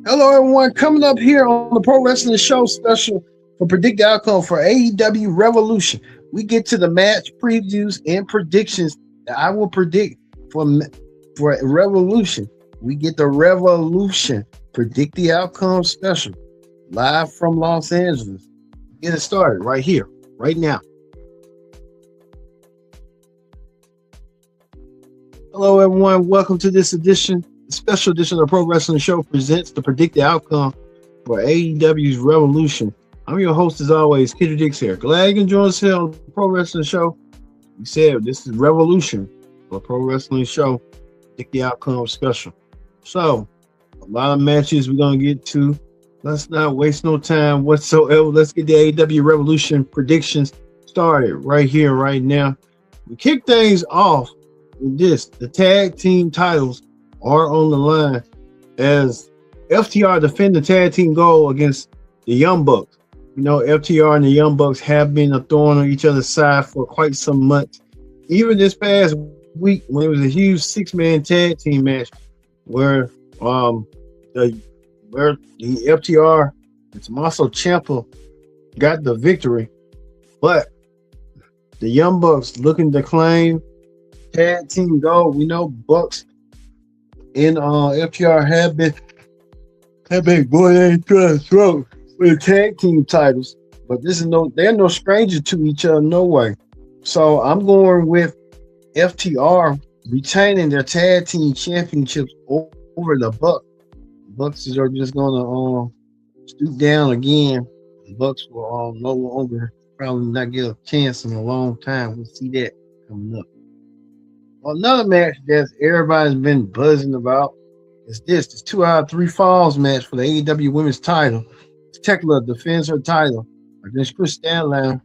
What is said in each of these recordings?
Hello, everyone. Coming up here on the Pro Wrestling Show special for Predict the Outcome for AEW Revolution. We get to the match previews and predictions that I will predict for Revolution. We get the Revolution Predict the Outcome special live from Los Angeles. Get it started right here, right now. Hello, everyone. Welcome to this edition. Special edition of the Pro Wrestling Show presents the Predict the Outcome for AEW's Revolution. I'm your host, as always, Peter Dix here. Glad you can join us here on the Pro Wrestling Show. We said this is Revolution for Pro Wrestling Show, Predict the Outcome special. So, a lot of matches we're going to get to. Let's not waste no time whatsoever. Let's get the AEW Revolution predictions started right here, right now. We kick things off with this. The tag team titles are on the line as FTR defend the tag team goal against the Young Bucks. You know, FTR and the Young Bucks have been a thorn on each other's side for quite some months. Even this past week, when it was a huge six-man tag team match where the FTR and Tommaso Ciampa got the victory, but the Young Bucks looking to claim tag team gold. We know Bucks and FTR have been going into the throat for the tag team titles, but they're no stranger to each other, no way. So I'm going with FTR retaining their tag team championships over the Bucks. Bucks are just gonna stoop down again. The Bucks will no longer probably not get a chance in a long time. We'll see that coming up. Another match that everybody's been buzzing about is this 2 out of 3 falls match for the AEW Women's title. Tekla defends her title against Chris Stanley.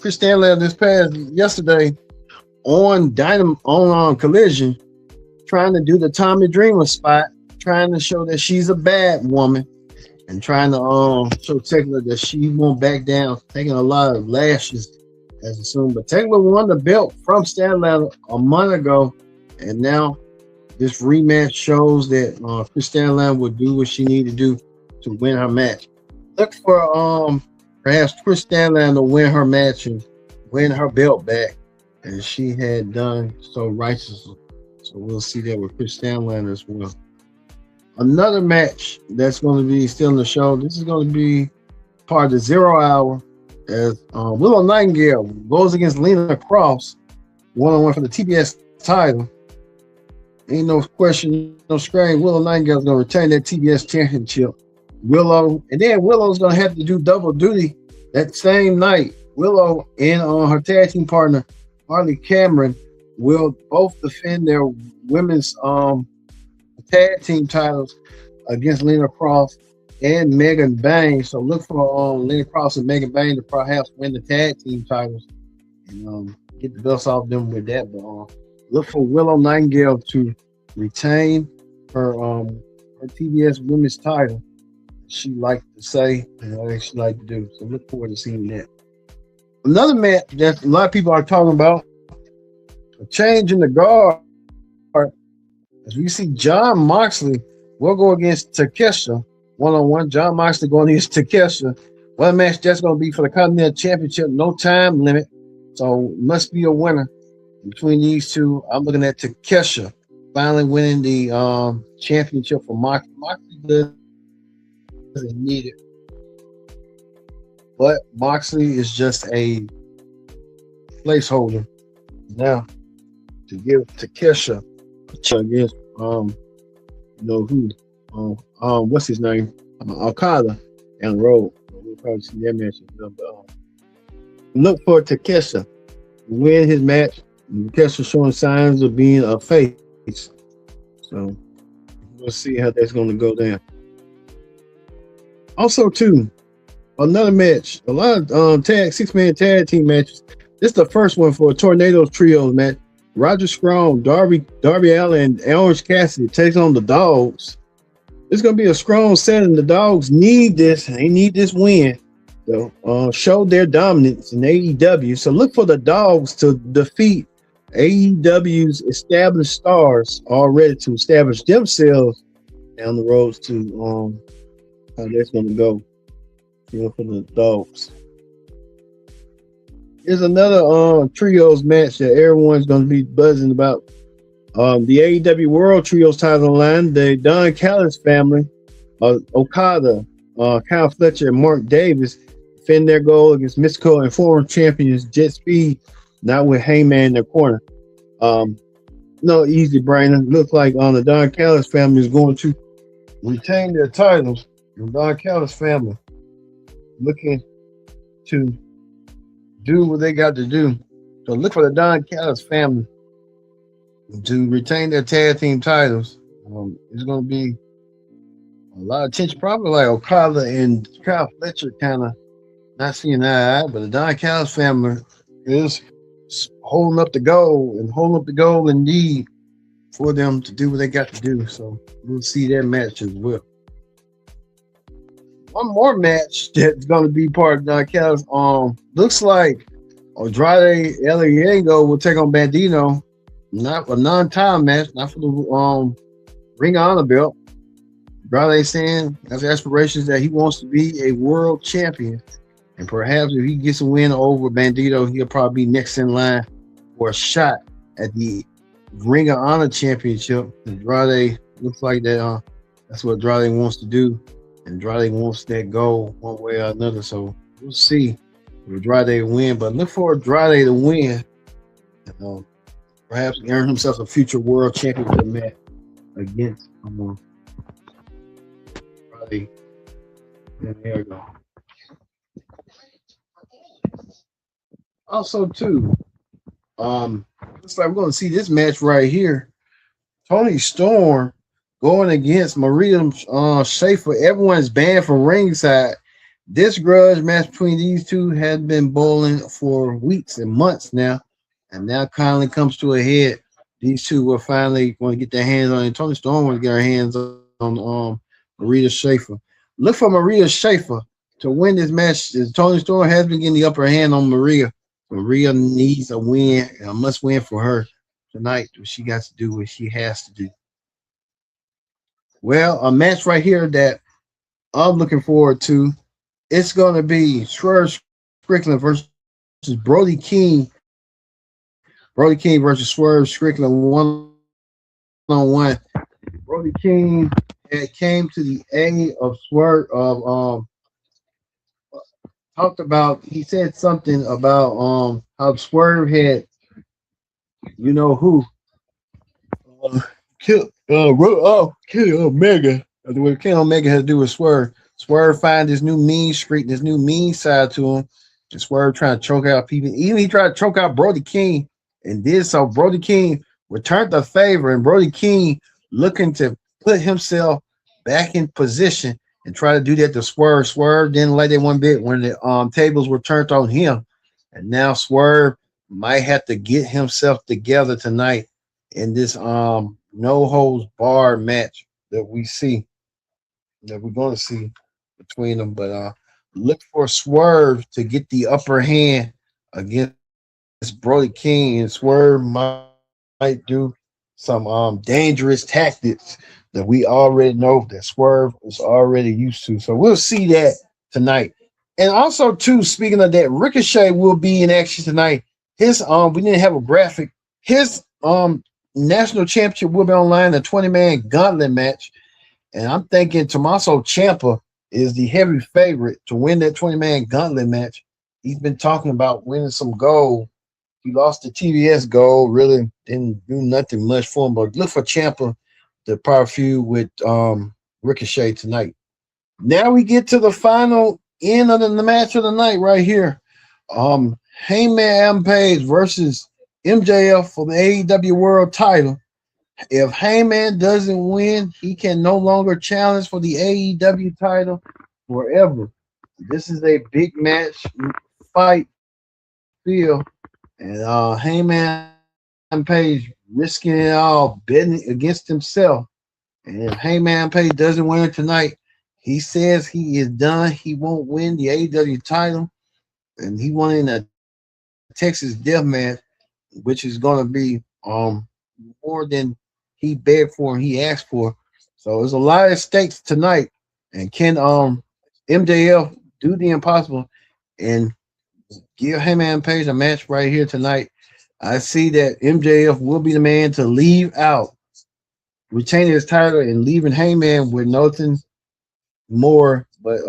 Chris Stanley yesterday on Collision, trying to do the Tommy Dreamer spot, trying to show that she's a bad woman, and trying to show Tekla that she won't back down, taking a lot of lashes as assumed. But Tekla won the belt from Stanley a month ago, and now this rematch shows that Chris Stanley will do what she needs to do to win her match. Look for perhaps Chris Stanley to win her match and win her belt back, as she had done so righteously. So we'll see that with Chris Stanley as well. Another match that's going to be still in the show. This is going to be part of the 0 Hour, as Willow Nightingale goes against Lena Cross, one-on-one for the TBS title. Ain't no question, no strain. Willow Nightingale's going to retain that TBS championship. Willow's going to have to do double duty that same night. Willow and her tag team partner, Harley Cameron, will both defend their women's tag team titles against Lena Cross and Megan Bain. So look for Lena Cross and Megan Bain to perhaps win the tag team titles and get the belts off them with that. But look for Willow Nightingale to retain her TBS women's title. She liked to say, and I think she liked to do. So look forward to seeing that. Another match that a lot of people are talking about, a change in the guard, as we see Jon Moxley will go against Takeshita one-on-one. Jon Moxley going against Takeshita. One match that's going to be for the Continental Championship, no time limit. So must be a winner between these two. I'm looking at Takeshita finally winning the championship for Moxley. Moxley doesn't need it, but Moxley is just a placeholder now to give Takeshita against what's his name? Okada down the road. We'll probably see that match. Look for Takeshita to win his match. Takeshita showing signs of being a face. So we'll see how that's going to go down. Also, too, another match. A lot of six-man tag team matches. This is the first one for a Tornadoes Trios match. Roger Strong, Darby Allin, and Orange Cassidy takes on the Dogs. It's going to be a strong set, and the Dogs need this. They need this win to show their dominance in AEW. So look for the Dogs to defeat AEW's established stars already to establish themselves down the roads to how that's gonna go, for the dogs. There's another trios match that everyone's gonna be buzzing about. The AEW World Trios title line, the Don Callis family, Okada, Kyle Fletcher, and Mark Davis defend their goal against Mystico and former champions Jet Speed, not with Hangman in their corner. No easy, Brandon. Looks like the Don Callis family is going to retain their titles. The Don Callis family looking to do what they got to do. So look for the Don Callis family to retain their tag team titles. It's going to be a lot of tension, probably like Okada and Kyle Fletcher kind of not seeing eye to eye, but the Don Callis family is holding up the goal indeed for them to do what they got to do. So we'll see that match as well. One more match that's going to be part of Don Callis. Looks like Andrade El Idolo will take on Bandito. Not a non-title match, not for the Ring of Honor belt. Andrade saying has aspirations that he wants to be a world champion, and perhaps if he gets a win over Bandito, he'll probably be next in line for a shot at the Ring of Honor championship. Andrade looks like that. That's what Andrade wants to do. Andrade wants that goal one way or another. So we'll see if Andrade win, but look for Andrade to win. Perhaps earn himself a future world championship match against Andrade. And there you go. Also, too, looks like we're going to see this match right here. Toni Storm going against Maria Schaefer. Everyone's banned from ringside. This grudge match between these two has been boiling for weeks and months now, and now finally comes to a head. These two were finally going to get their hands on it. Toni Storm wants to get her hands on Maria Schaefer. Look for Maria Schaefer to win this match. Toni Storm has been getting the upper hand on Maria. Maria needs a win, a must win for her tonight. She got to do what she has to do. Well, a match right here that I'm looking forward to. It's going to be Swerve Strickland versus Brody King. Brody King versus Swerve Strickland one-on-one. Brody King came to the aid of Swerve talked about, he said something about how Swerve had, who killed Omega. What Ken Omega had to do with Swerve. Swerve find this new mean streak, this new mean side to him. And Swerve trying to choke out people. Even he tried to choke out Brody King and did so. Brody King returned the favor, and Brody King looking to put himself back in position and try to do that to Swerve. Swerve didn't like that one bit when the tables were turned on him. And now Swerve might have to get himself together tonight in this no holds barred match that we're going to see between them. But look for Swerve to get the upper hand against Brody King, and Swerve might do some dangerous tactics that we already know that Swerve is already used to. So we'll see that tonight. And also, too, speaking of that, Ricochet will be in action tonight. His we didn't have a graphic. His national championship will be online, a 20-man gauntlet match. And I'm thinking Tommaso Ciampa is the heavy favorite to win that 20-man gauntlet match. He's been talking about winning some gold. He lost the TBS gold, really didn't do nothing much for him. But look for Ciampa to power feud with Ricochet tonight. Now we get to the final end of the match of the night right here. Hangman Adam Page versus MJF for the AEW World Title. If Hangman doesn't win, he can no longer challenge for the AEW title forever. This is a big match fight feel, and Hangman Page risking it all, betting against himself. And if Hangman Page doesn't win tonight, he says he is done. He won't win the AEW title, and he won in a Texas death match, which is going to be more than he begged for and he asked for. So there's a lot of stakes tonight. And can MJF do the impossible and give Hangman Page a match right here tonight? I see that MJF will be the man to leave out, retaining his title and leaving Hangman with nothing more but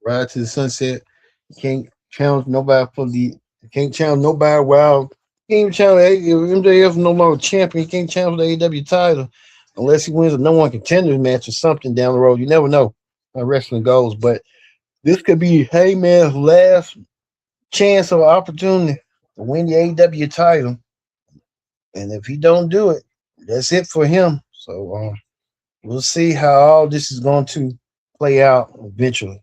ride to the sunset. You can't challenge nobody can't challenge nobody while he can't even challenge MJF no longer champion. He can't challenge the AEW title unless he wins a no one contender match or something down the road. You never know how wrestling goes, but this could be Hangman's last chance or opportunity to win the AEW title. And if he don't do it, that's it for him. So we'll see how all this is going to play out eventually.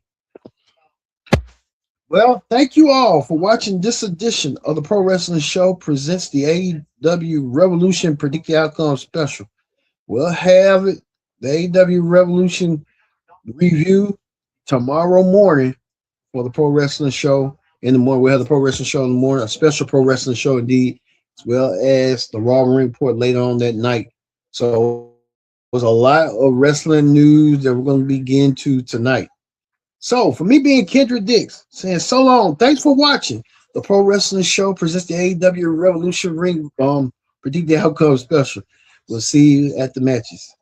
Well, thank you all for watching this edition of the Pro Wrestling Show presents the AEW Revolution Predict the Outcome Special. We'll have it, the AEW Revolution review tomorrow morning for the Pro Wrestling Show in the morning. We'll have the Pro Wrestling Show in the morning, a special Pro Wrestling Show indeed, as well as the Raw Ring Report later on that night. So there's a lot of wrestling news that we're going to begin to tonight. So for me being Kendrick Dix, saying so long, thanks for watching the Pro Wrestling Show presents the AEW Revolution Ring Predict the Outcome Special. We'll see you at the matches.